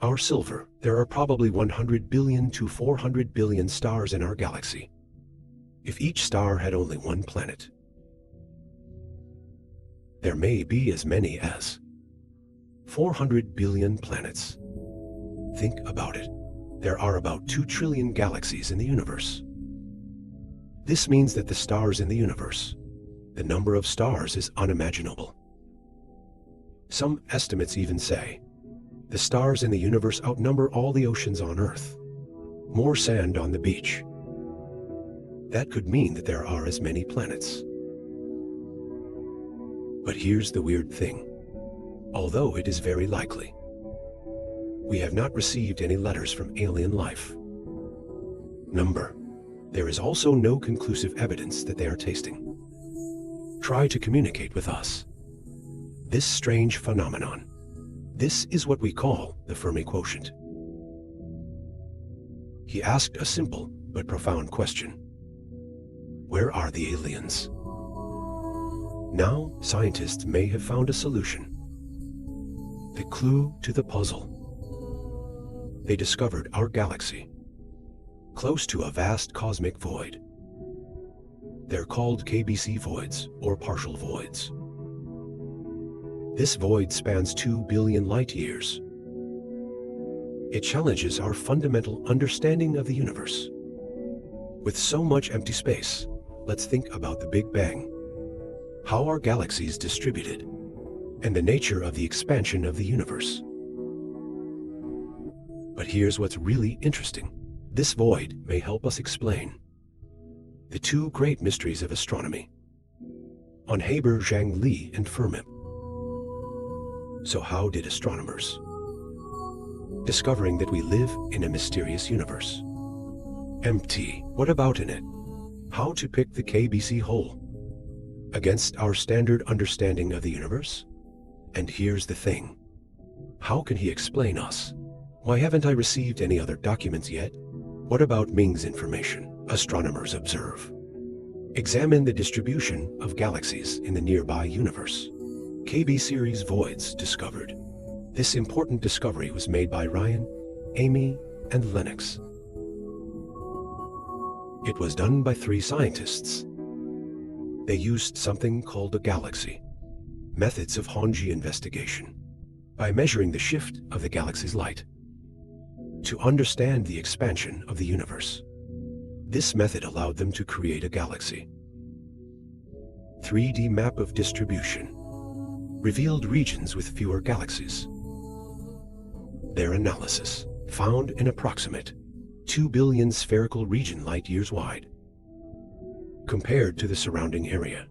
our silver, there are probably 100 billion to 400 billion stars in our galaxy. If each star had only one planet, there may be as many as 400 billion planets. Think about it. There are about 2 trillion galaxies in the universe. This means that the stars in the universe, the number of stars is unimaginable. Some estimates even say the stars in the universe outnumber all the oceans on Earth. More sand on the beach. That could mean that there are as many planets. But here's the weird thing. Although it is very likely, we have not received any letters from alien life. There is also no conclusive evidence that they are tasting. Try to communicate with us. This strange phenomenon. This is what we call the Fermi quotient. He asked a simple but profound question. Where are the aliens? Now, scientists may have found a solution. The clue to the puzzle. They discovered our galaxy, close to a vast cosmic void. They're called KBC voids, or partial voids. This void spans 2 billion light years. It challenges our fundamental understanding of the universe. With so much empty space, let's think about the Big Bang, how our galaxies distributed, and the nature of the expansion of the universe. But here's what's really interesting. This void may help us explain the 2 great mysteries of astronomy, Unravel, Li, and Fermi. So how did astronomers, discovering that we live in a mysterious universe, empty, what about in it? How to pick the KBC hole against our standard understanding of the universe? And here's the thing. How can he explain us? Why haven't I received any other documents yet? What about Ming's information? Astronomers observe. Examine the distribution of galaxies in the nearby universe. KB series voids discovered. This important discovery was made by Ryan, Amy, and Lennox. It was done by 3 scientists. They used something called a galaxy, methods of Honji investigation, by measuring the shift of the galaxy's light, to understand the expansion of the universe. This method allowed them to create a galaxy. 3D map of distribution revealed regions with fewer galaxies. Their analysis found an approximate 2 billion spherical region light years wide compared to the surrounding area.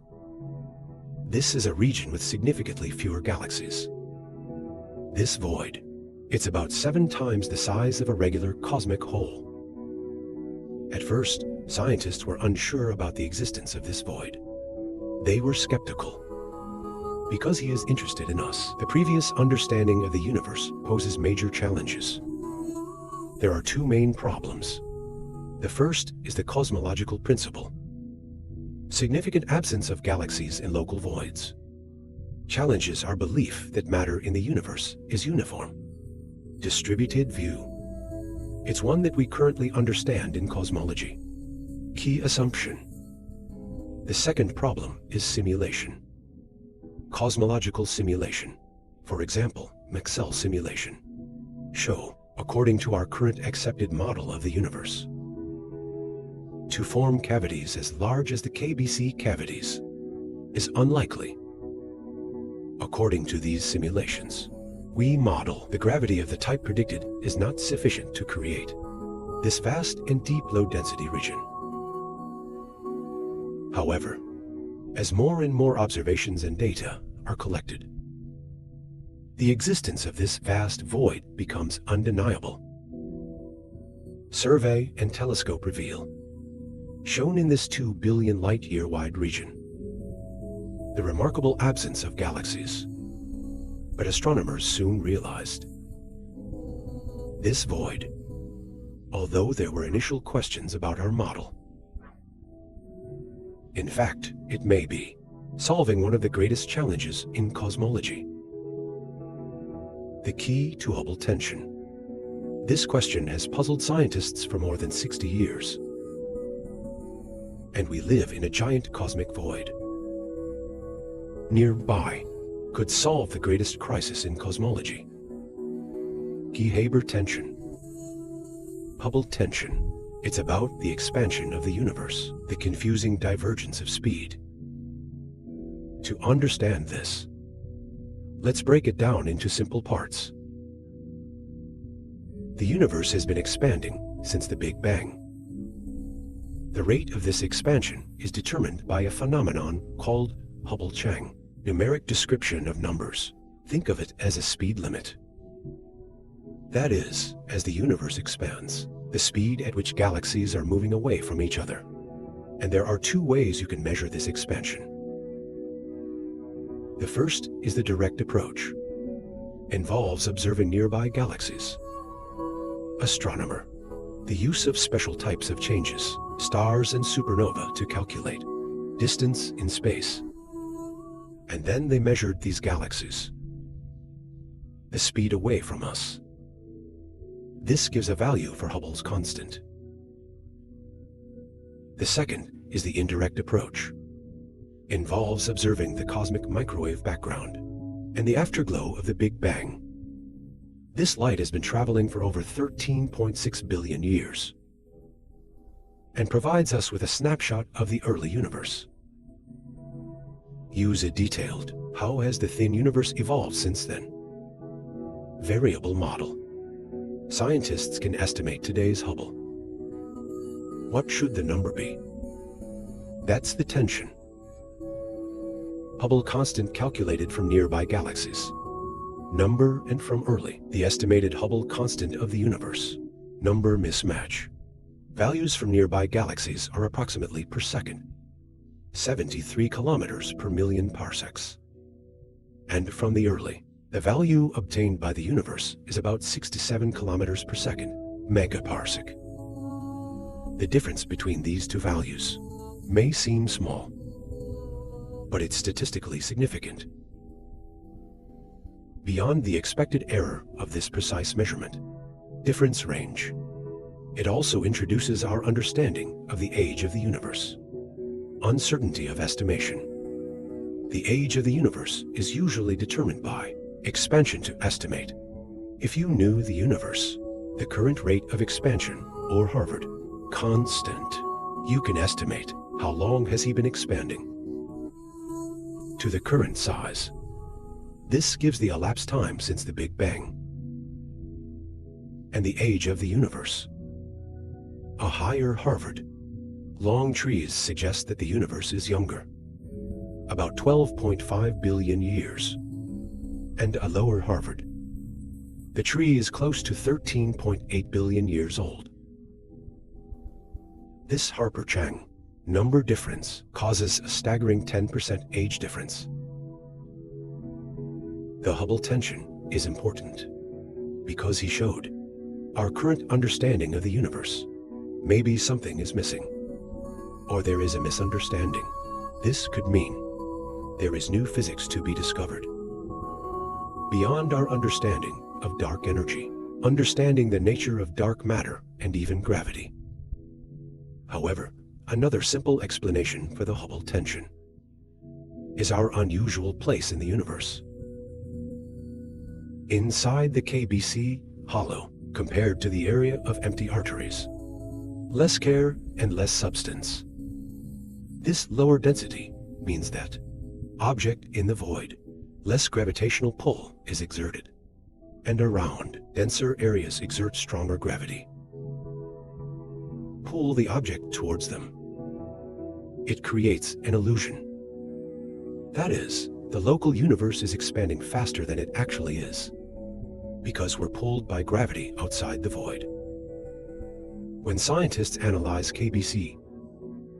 This is a region with significantly fewer galaxies. This void, it's about 7 times the size of a regular cosmic hole. At first, scientists were unsure about the existence of this void. They were skeptical. Because he is interested in us, the previous understanding of the universe poses major challenges. There are 2 main problems. The first is the cosmological principle. Significant absence of galaxies in local voids challenges our belief that matter in the universe is uniform. Distributed view. It's one that we currently understand in cosmology. Key assumption. The second problem is simulation. Cosmological simulation, for example, Maxwell simulation, show, according to our current accepted model of the universe, to form cavities as large as the KBC cavities is unlikely. According to these simulations, we model the gravity of the type predicted is not sufficient to create this vast and deep low-density region. However, as more and more observations and data are collected, the existence of this vast void becomes undeniable. Survey and telescope reveal, shown in this 2 billion light-year wide region, the remarkable absence of galaxies. But astronomers soon realized this void, although there were initial questions about our model, in fact, it may be solving one of the greatest challenges in cosmology. The key to Hubble tension. This question has puzzled scientists for more than 60 years. And we live in a giant cosmic void. Nearby could solve the greatest crisis in cosmology. Haber tension. Hubble tension. It's about the expansion of the universe, the confusing divergence of speed. To understand this, let's break it down into simple parts. The universe has been expanding since the Big Bang. The rate of this expansion is determined by a phenomenon called Hubble-Chang, numeric description of numbers. Think of it as a speed limit. That is, as the universe expands, the speed at which galaxies are moving away from each other. And there are two ways you can measure this expansion. The first is the direct approach. Involves observing nearby galaxies. Astronomer. The use of special types of changes, stars and supernova, to calculate distance in space. And then they measured these galaxies, the speed away from us. This gives a value for Hubble's constant. The second is the indirect approach. Involves observing the cosmic microwave background and the afterglow of the Big Bang. This light has been traveling for over 13.6 billion years and provides us with a snapshot of the early universe. Use a detailed, how has the thin universe evolved since then? Variable model. Scientists can estimate today's Hubble. What should the number be? That's the tension. Hubble constant calculated from nearby galaxies. Number and from early, the estimated Hubble constant of the universe. Number mismatch. Values from nearby galaxies are approximately per second. 73 kilometers per million parsecs. And from the early, the value obtained by the universe is about 67 kilometers per second, megaparsec. The difference between these two values may seem small, but it's statistically significant. Beyond the expected error of this precise measurement, difference range, it also introduces our understanding of the age of the universe. Uncertainty of estimation. The age of the universe is usually determined by expansion to estimate. If you knew the universe, the current rate of expansion, or Harvard, constant, you can estimate how long has he been expanding to the current size. This gives the elapsed time since the Big Bang and the age of the universe. A higher Harvard, long trees suggest that the universe is younger, about 12.5 billion years, and a lower Harvard, the tree is close to 13.8 billion years old. This Harper-Chang number difference causes a staggering 10% age difference. The Hubble tension is important because he showed our current understanding of the universe. Maybe something is missing, or there is a misunderstanding. This could mean there is new physics to be discovered. Beyond our understanding of dark energy, understanding the nature of dark matter and even gravity. However, another simple explanation for the Hubble tension is our unusual place in the universe. Inside the KBC, hollow, compared to the area of empty arteries. Less care and less substance. This lower density means that object in the void, less gravitational pull is exerted, and around denser areas exert stronger gravity. Pull the object towards them. It creates an illusion. That is, the local universe is expanding faster than it actually is, because we're pulled by gravity outside the void. When scientists analyze KBC,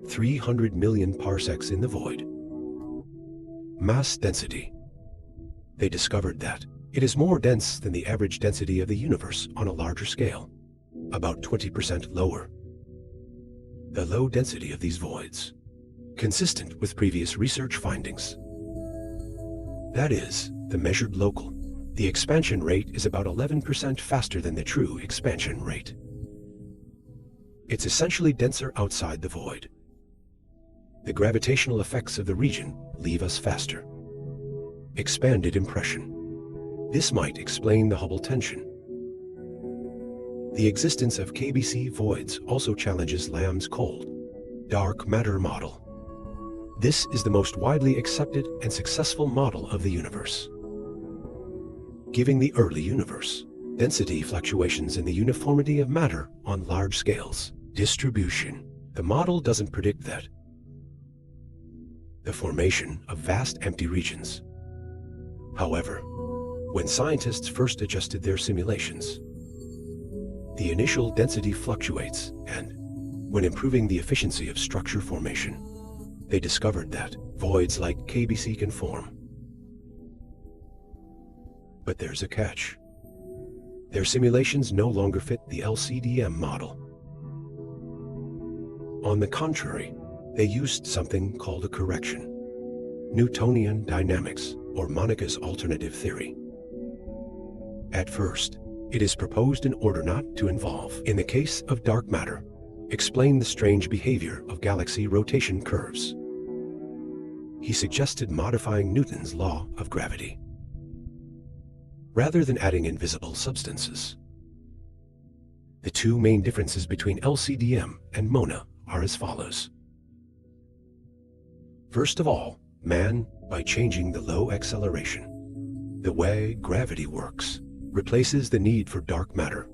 300 million parsecs in the void, mass density, they discovered that it is more dense than the average density of the universe on a larger scale, about 20% lower. The low density of these voids, consistent with previous research findings. That is, the measured local The expansion rate is about 11% faster than the true expansion rate. It's essentially denser outside the void. The gravitational effects of the region leave us faster. Expanded impression. This might explain the Hubble tension. The existence of KBC voids also challenges Lamb's cold, dark matter model. This is the most widely accepted and successful model of the universe. Giving the early universe density fluctuations in the uniformity of matter on large scales. Distribution. The model doesn't predict that. The formation of vast empty regions. However, when scientists first adjusted their simulations, the initial density fluctuates, and when improving the efficiency of structure formation, they discovered that voids like KBC can form. But there's a catch. Their simulations no longer fit the LCDM model. On the contrary, they used something called a correction. Newtonian dynamics, or Monica's alternative theory. At first, it is proposed in order not to involve, in the case of dark matter, explain the strange behavior of galaxy rotation curves. He suggested modifying Newton's law of gravity, rather than adding invisible substances. The two main differences between LCDM and MONA are as follows. First of all, man, by changing the low acceleration, the way gravity works, replaces the need for dark matter.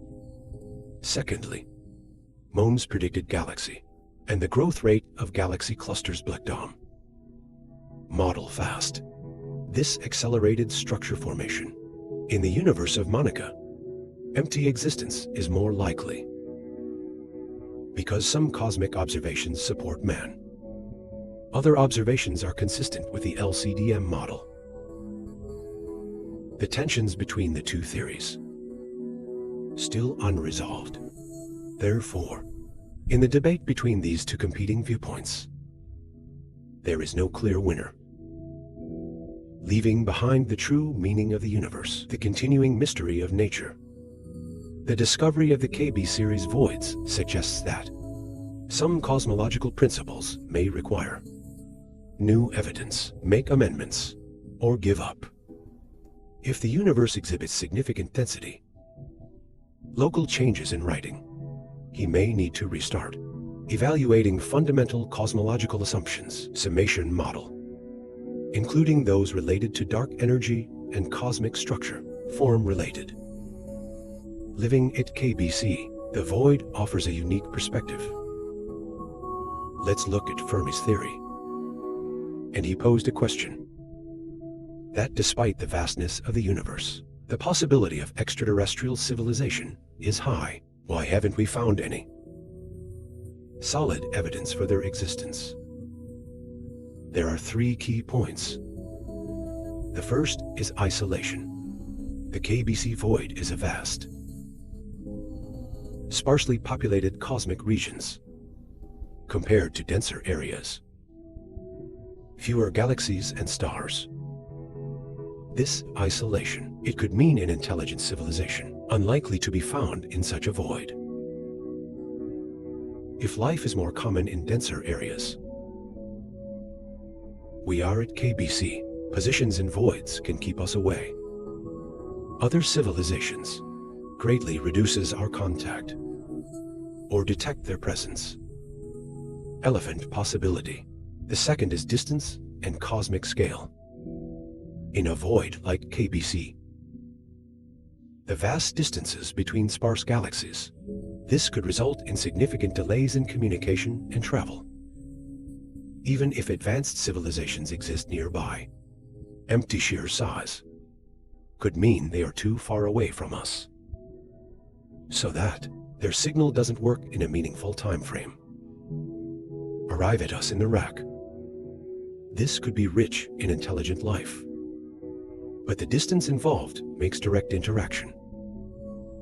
Secondly, Mohm's predicted galaxy and the growth rate of galaxy clusters Blackdom. Model fast. This accelerated structure formation. In the universe of Monica, empty existence is more likely, because some cosmic observations support man. Other observations are consistent with the LCDM model. The tensions between the two theories still unresolved. Therefore, in the debate between these two competing viewpoints, there is no clear winner, leaving behind the true meaning of the universe, the continuing mystery of nature. The discovery of the KB series voids suggests that some cosmological principles may require new evidence, make amendments, or give up. If the universe exhibits significant density, local changes in writing, he may need to restart, evaluating fundamental cosmological assumptions, summation model, including those related to dark energy and cosmic structure, form related. Living at KBC, the void offers a unique perspective. Let's look at Fermi's theory. And he posed a question. That despite the vastness of the universe, the possibility of extraterrestrial civilization is high. Why haven't we found any solid evidence for their existence? There are three key points. The first is isolation. The KBC void is a vast, sparsely populated cosmic regions compared to denser areas. Fewer galaxies and stars. This isolation, it could mean an intelligent civilization, unlikely to be found in such a void. If life is more common in denser areas, we are at KBC. Positions in voids can keep us away. Other civilizations greatly reduces our contact or detect their presence. Elephant possibility. The second is distance and cosmic scale. In a void like KBC, the vast distances between sparse galaxies, this could result in significant delays in communication and travel. Even if advanced civilizations exist nearby, empty sheer size could mean they are too far away from us, so that their signal doesn't work in a meaningful time frame. Arrive at us in the rack. This could be rich in intelligent life, but the distance involved makes direct interaction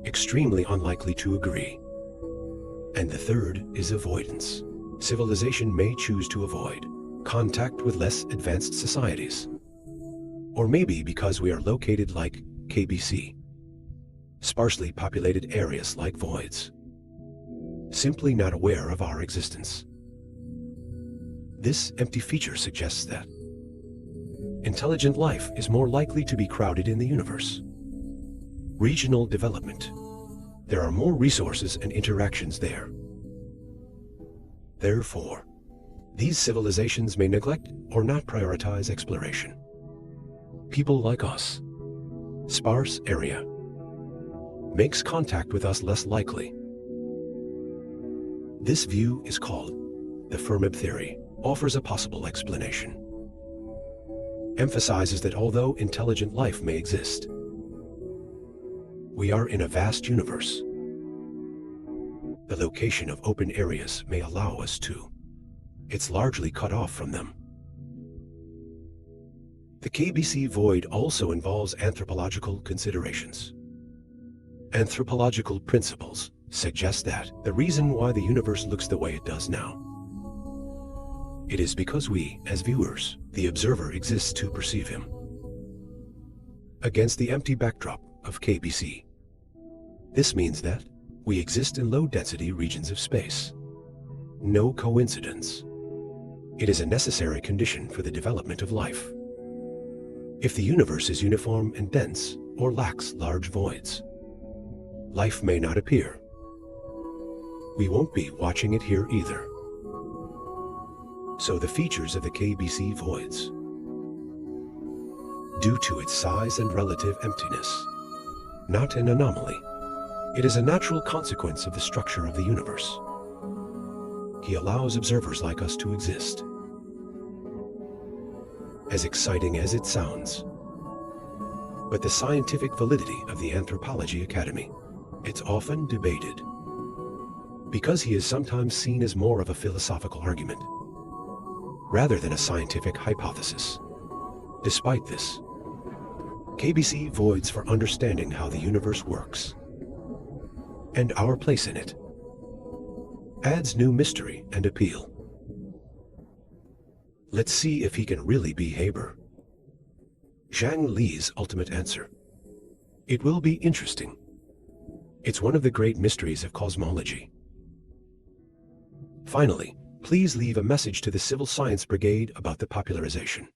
extremely unlikely to agree. And the third is avoidance. Civilization may choose to avoid contact with less advanced societies, or maybe because we are located like KBC. Sparsely populated areas like voids. Simply not aware of our existence. This empty feature suggests that intelligent life is more likely to be crowded in the universe. Regional development. There are more resources and interactions there. Therefore, these civilizations may neglect or not prioritize exploration. People like us, sparse area, makes contact with us less likely. This view is called the Fermi theory, offers a possible explanation. Emphasizes that although intelligent life may exist, we are in a vast universe. The location of open areas may allow us to. It's largely cut off from them. The KBC void also involves anthropological considerations. Anthropological principles suggest that the reason why the universe looks the way it does now, it is because we, as viewers, the observer, exists to perceive him. Against the empty backdrop of KBC, this means that we exist in low-density regions of space. No coincidence. It is a necessary condition for the development of life. If the universe is uniform and dense or lacks large voids, life may not appear. We won't be watching it here either. So the features of the KBC voids, due to its size and relative emptiness, not an anomaly. It is a natural consequence of the structure of the universe. He allows observers like us to exist. As exciting as it sounds, but the scientific validity of the Anthropology Academy, it's often debated, because he is sometimes seen as more of a philosophical argument, rather than a scientific hypothesis. Despite this, KBC voids for understanding how the universe works, and our place in it, adds new mystery and appeal. Let's see if he can really be Haber. Zhang Li's ultimate answer. It will be interesting. It's one of the great mysteries of cosmology. Finally, please leave a message to the Civil Science Brigade about the popularization.